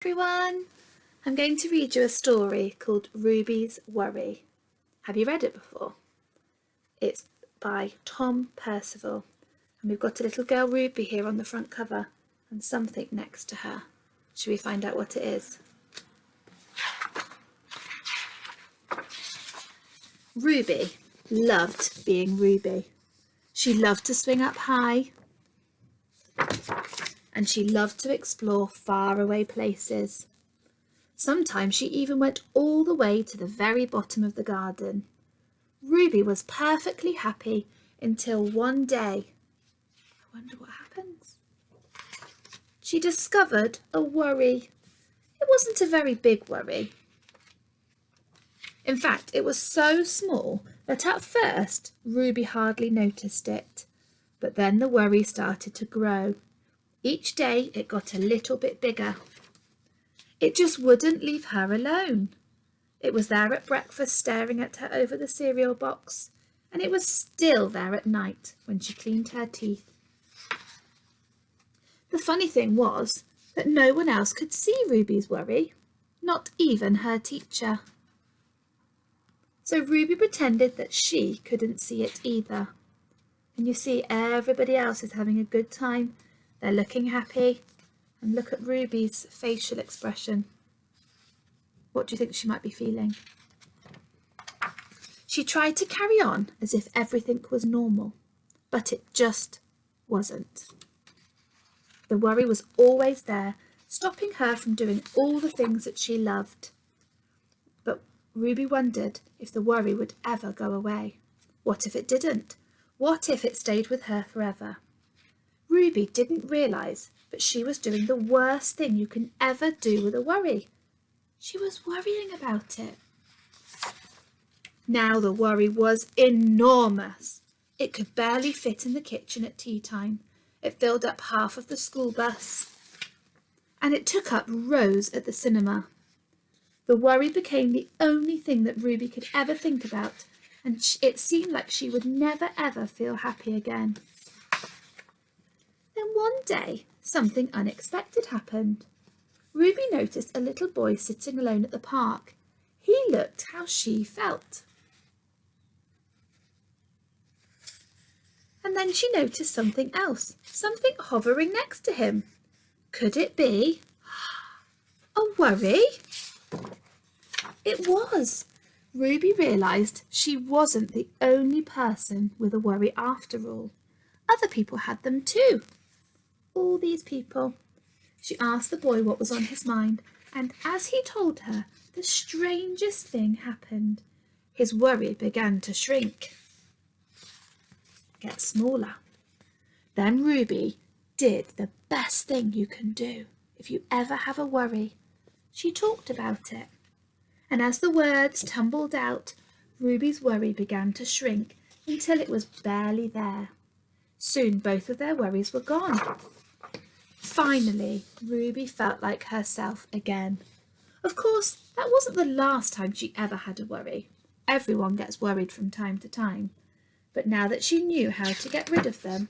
everyone! I'm going to read you a story called Ruby's Worry. Have you read it before? It's by Percival, and we've got a little girl Ruby here on the front cover and something next to her. Should we find out what it is? Ruby loved being Ruby. She loved to swing up high, and she loved to explore faraway places. Sometimes she even went all the way to the very bottom of the garden. Ruby was perfectly happy until one day. I wonder what happens. She discovered a worry. It wasn't a very big worry. In fact, it was so small that at first Ruby hardly noticed it. But then the worry started to grow. Each day it got a little bit bigger. It just wouldn't leave her alone. It was there at breakfast staring at her over the cereal box, and it was still there at night when she cleaned her teeth. The funny thing was that no one else could see Ruby's worry, not even her teacher. So Ruby pretended that she couldn't see it either. And you see, everybody else is having a good time. They're looking happy. And look at Ruby's facial expression. What do you think she might be feeling? She tried to carry on as if everything was normal, but it just wasn't. The worry was always there, stopping her from doing all the things that she loved. But Ruby wondered if the worry would ever go away. What if it didn't? What if it stayed with her forever? Ruby didn't realise that she was doing the worst thing you can ever do with a worry. She was worrying about it. Now the worry was enormous. It could barely fit in the kitchen at tea time. It filled up half of the school bus, and it took up rows at the cinema. The worry became the only thing that Ruby could ever think about, and it seemed like she would never ever feel happy again. Then one day, something unexpected happened. Ruby noticed a little boy sitting alone at the park. He looked how she felt. And then she noticed something else, something hovering next to him. Could it be a worry? It was. Ruby realised she wasn't the only person with a worry after all. Other people had them too. All these people. She asked the boy what was on his mind, and as he told her, the strangest thing happened. His worry began to shrink, get smaller. Then Ruby did the best thing you can do if you ever have a worry. She talked about it, and as the words tumbled out, Ruby's worry began to shrink until it was barely there. Soon both of their worries were gone. Finally, Ruby felt like herself again. Of course, that wasn't the last time she ever had a worry. Everyone gets worried from time to time. But now that she knew how to get rid of them,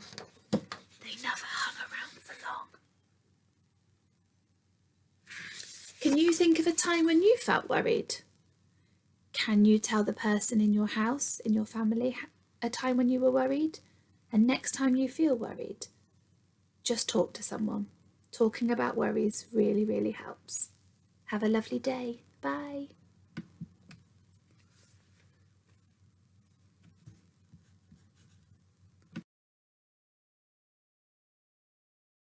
they never hung around for long. Can you think of a time when you felt worried? Can you tell the person in your house, in your family, a time when you were worried? And next time you feel worried, just talk to someone. Talking about worries really, really helps. Have a lovely day. Bye.